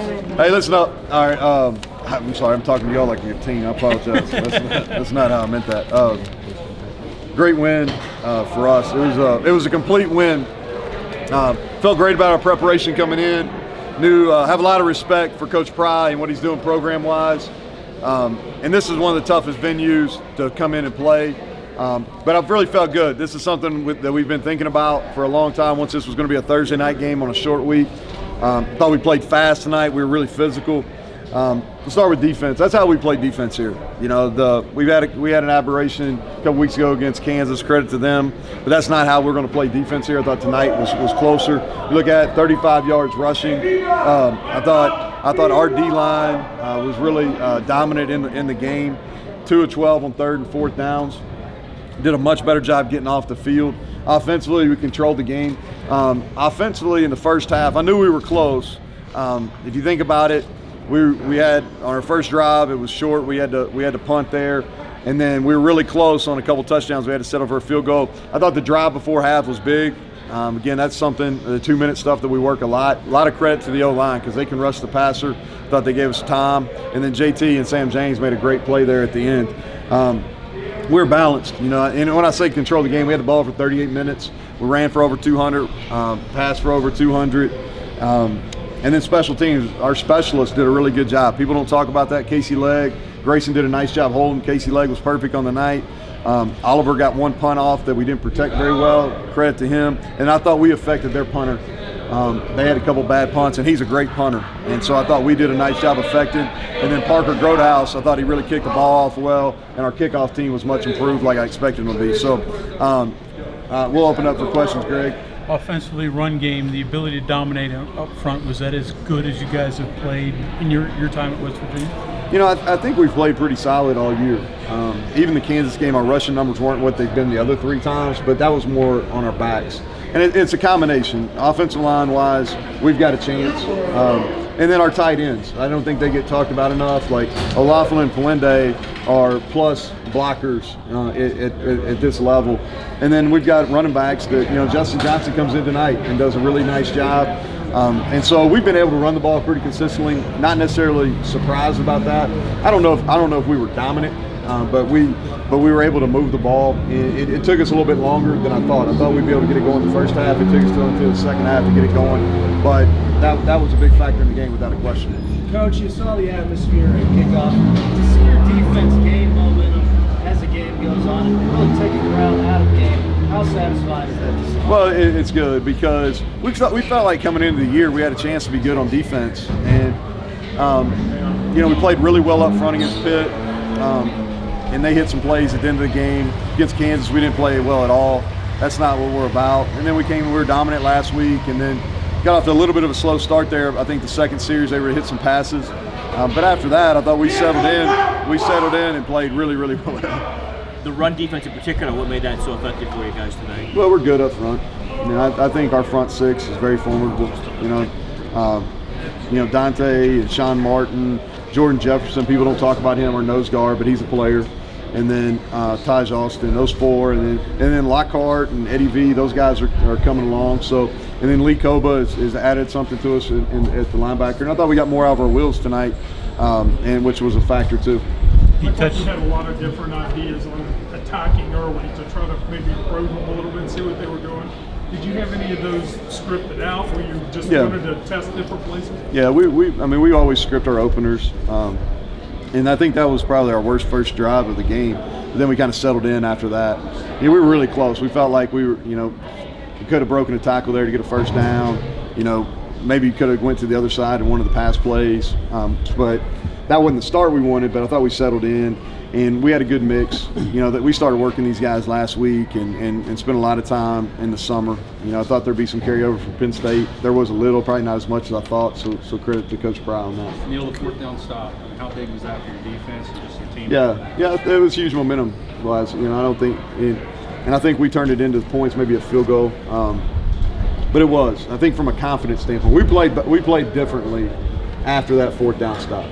Hey, listen up. All right. I'm sorry. I'm talking to y'all like your team. I apologize. That's not how I meant that. Great win for us. It was a complete win. Felt great about our preparation coming in. Have a lot of respect for Coach Pry and what he's doing program-wise. And this is one of the toughest venues to come in and play. But I've really felt good. This is something that we've been thinking about for a long time. Once this was going to be a Thursday night game on a short week, thought we played fast tonight. We were really physical. Let's start with defense. That's how we play defense here. You know, we had an aberration a couple weeks ago against Kansas. Credit to them, but that's not how we're going to play defense here. I thought tonight was closer. You look at 35 yards rushing. I thought our D line was really dominant in the game. 2 of 12 on third and fourth downs. Did a much better job getting off the field. Offensively, we controlled the game. Offensively, in the first half, I knew we were close. If you think about it, we had on our first drive, it was short. We had to punt there, and then we were really close on a couple touchdowns. We had to settle for a field goal. I thought the drive before half was big. Again, that's something, the 2-minute stuff that we work a lot. A lot of credit to the O-line because they can rush the passer. Thought they gave us time, and then JT and Sam James made a great play there at the end. We're balanced, you know, and when I say control the game, we had the ball for 38 minutes. We ran for over 200, passed for over 200. And then special teams, our specialists did a really good job. People don't talk about that. Casey Legg, Grayson did a nice job holding. Casey Legg was perfect on the night. Oliver got one punt off that we didn't protect very well. Credit to him. And I thought we affected their punter. They had a couple bad punts, and he's a great punter. And so I thought we did a nice job affecting. And then Parker Grotehouse, I thought he really kicked the ball off well, and our kickoff team was much improved like I expected them to be. So we'll open up for questions, Greg. Offensively, run game, the ability to dominate up front, was that as good as you guys have played in your time at West Virginia? You know, I think we've played pretty solid all year. Even the Kansas game, our rushing numbers weren't what they've been the other 3 times, but that was more on our backs. And it's a combination. Offensive line-wise, we've got a chance. And then our tight ends. I don't think they get talked about enough. Like Olafale and Palende are plus blockers at this level. And then we've got running backs that, you know, Justin Johnson comes in tonight and does a really nice job. And so we've been able to run the ball pretty consistently. Not necessarily surprised about that. I don't know if we were dominant, but we were able to move the ball. It took us a little bit longer than I thought. I thought we'd be able to get it going the first half. It took us until the second half to get it going. But that was a big factor in the game without a question. Coach, you saw the atmosphere at kickoff. To see your defense gain momentum as the game goes on and really take a crowd out of game, how satisfying is that? Well, it's good because we felt like coming into the year we had a chance to be good on defense. And, you know, we played really well up front against Pitt. And they hit some plays at the end of the game. Against Kansas, we didn't play well at all. That's not what we're about. And then we were dominant last week, and then got off to a little bit of a slow start there. I think the second series they were hit some passes. But after that, I thought we settled in. We settled in and played really, really well. The run defense in particular, what made that so effective for you guys tonight? Well, we're good up front. I mean, I think our front 6 is very formidable. You know, Dante and Sean Martin, Jordan Jefferson. People don't talk about him or nose guard, but he's a player. And then Taj Austin, those 4, and then Lockhart and Eddie V. Those guys are coming along. So, and then Lee Koba has added something to us at the linebacker. And I thought we got more out of our wheels tonight, and which was a factor too. I thought you had a lot of different ideas on attacking early to try to maybe probe them a little bit and see what they were doing. Did you have any of those scripted out where you just wanted to test different places? Yeah, we always script our openers. And I think that was probably our worst first drive of the game. But then we kind of settled in after that. We were really close. We felt like we were, you know, we could have broken a tackle there to get a first down. You know, maybe could have went to the other side in one of the pass plays. But that wasn't the start we wanted, but I thought we settled in. And we had a good mix. You know, that we started working these guys last week and spent a lot of time in the summer. You know, I thought there'd be some carryover from Penn State. There was a little, probably not as much as I thought, so credit to Coach Pry on that. Neal, the 4th down stop, how big was that for your defense and just your team? Yeah, it was huge momentum-wise. You know, I don't think and I think we turned it into points, maybe a field goal. But it was. I think from a confidence standpoint, we played differently after that 4th down stop.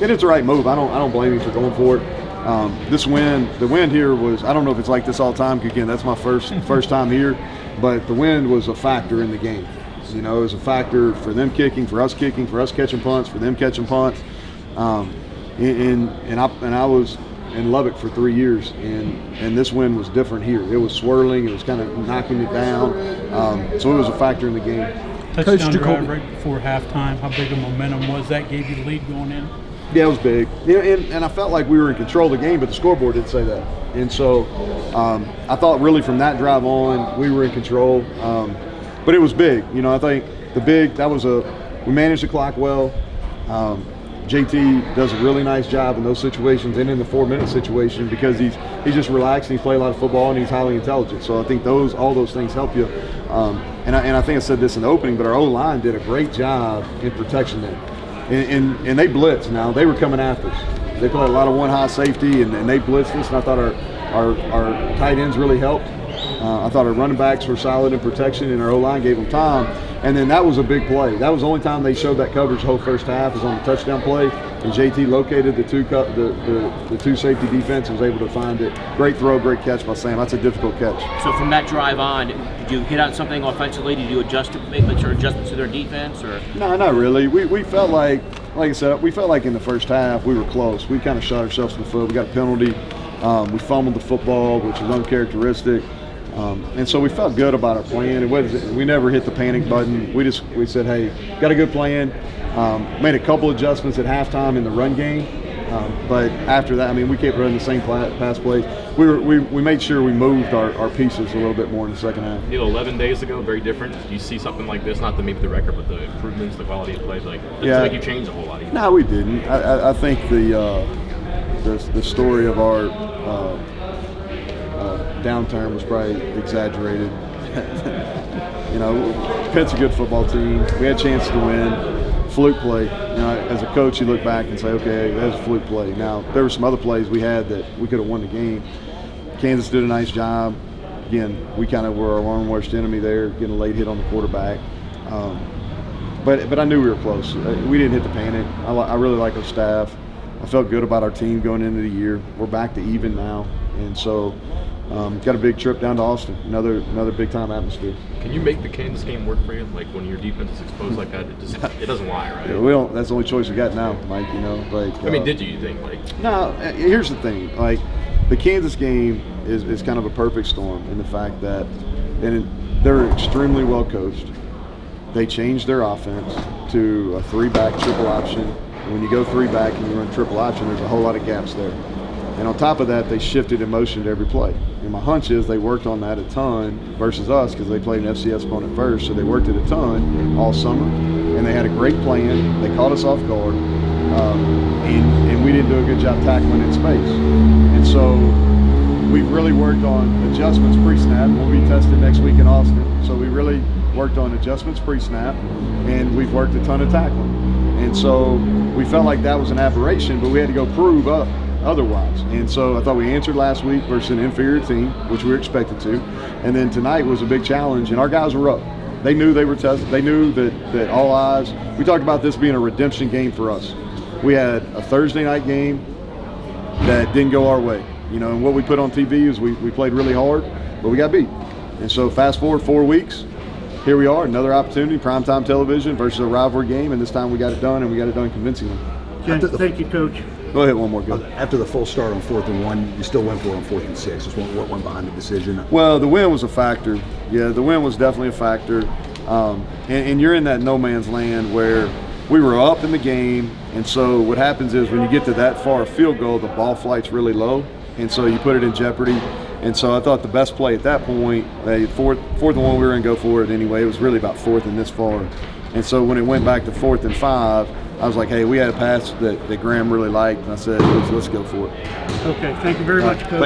And it's the right move. I don't blame you for going for it. The wind here was, I don't know if it's like this all the time, because again, that's my first time here, but the wind was a factor in the game. You know, it was a factor for them kicking, for us catching punts, for them catching punts. And I was in Lubbock for 3 years, and this win was different here. It was swirling, it was kind of knocking it down, so it was a factor in the game. Touchdown drive right before halftime. How big a momentum was that? Gave you the lead going in? Yeah, it was big. You know, and I felt like we were in control of the game, but the scoreboard didn't say that. And so I thought really from that drive on, we were in control. But it was big. You know, I think we managed the clock well. JT does a really nice job in those situations and in the 4-minute situation because he's just relaxed and he's played a lot of football and he's highly intelligent. So I think all those things help you. And I think I said this in the opening, but our O-line did a great job in protection there. And they blitzed. Now they were coming after us. They played a lot of one high safety and they blitzed us. And I thought our tight ends really helped. I thought our running backs were solid in protection and our O-line gave them time. And then that was a big play. That was the only time they showed that coverage the whole first half was on the touchdown play. And JT located the two safety defense and was able to find it. Great throw, great catch by Sam. That's a difficult catch. So from that drive on, did you hit on something offensively? Did you make sure adjustments to their defense? Or No, not really. We felt like I said, we felt like in the first half we were close. We kind of shot ourselves in the foot. We got a penalty. We fumbled the football, which was uncharacteristic. And so we felt good about our plan. We never hit the panic button. We said, hey, got a good plan. Made a couple adjustments at halftime in the run game. But after that, I mean, we kept running the same pass plays. We made sure we moved our pieces a little bit more in the second half. Neal, 11 days ago, very different. Do you see something like this? Not maybe the record, but the improvements, the quality of plays. Like, doesn't make you change a whole lot either. No, we didn't. I think the story of our downturn was probably exaggerated. You know, Pitt's a good football team. We had a chance to win. Fluke play. You know, as a coach, you look back and say, okay, that was a fluke play. Now, there were some other plays we had that we could have won the game. Kansas did a nice job. Again, we kind of were our own worst enemy there, getting a late hit on the quarterback. But I knew we were close. We didn't hit the panic. I really like our staff. I felt good about our team going into the year. We're back to even now, and so got a big trip down to Austin. Another big time atmosphere. Can you make the Kansas game work for you? Like when your defense is exposed like that, it doesn't lie, right? Yeah, we don't. That's the only choice we got now, Mike. You know, like. I mean, did you think like? No. Here's the thing. Like, the Kansas game is kind of a perfect storm in the fact that, they're extremely well coached. They changed their offense to a 3-back triple option. And when you go 3-back and you run triple option, there's a whole lot of gaps there. And on top of that, they shifted in motion to every play. And my hunch is they worked on that a ton versus us because they played an FCS opponent first, so they worked it a ton all summer. And they had a great plan. They caught us off guard, and we didn't do a good job tackling in space. And so we've really worked on adjustments pre-snap. We'll be tested next week in Austin. So we really worked on adjustments pre-snap, and we've worked a ton of tackling. And so we felt like that was an aberration, but we had to go prove up otherwise. And so I thought we answered last week versus an inferior team, which we were expected to. And then tonight was a big challenge, and our guys were up. They knew they were tested. They knew that all eyes. We talked about this being a redemption game for us. We had a Thursday night game that didn't go our way. You know, and what we put on TV is we played really hard, but we got beat. And so fast forward 4 weeks, here we are, another opportunity, primetime television versus a rivalry game, and this time we got it done, and we got it done convincingly. Thank you, Coach. Go ahead, one more. Go. After the full start on 4th and 1, you still went for it on 4th and 6. Just what went behind the decision? Well, the win was a factor. Yeah, the win was definitely a factor. And you're in that no man's land where we were up in the game, and so what happens is when you get to that far field goal, the ball flight's really low, and so you put it in jeopardy. And so I thought the best play at that point, 4th and 1, we were going to go for it anyway. It was really about 4th and this far. And so when it went back to 4th and 5, I was like, hey, we had a pass that Graham really liked, and I said, let's go for it. Okay, thank you very much, Coach.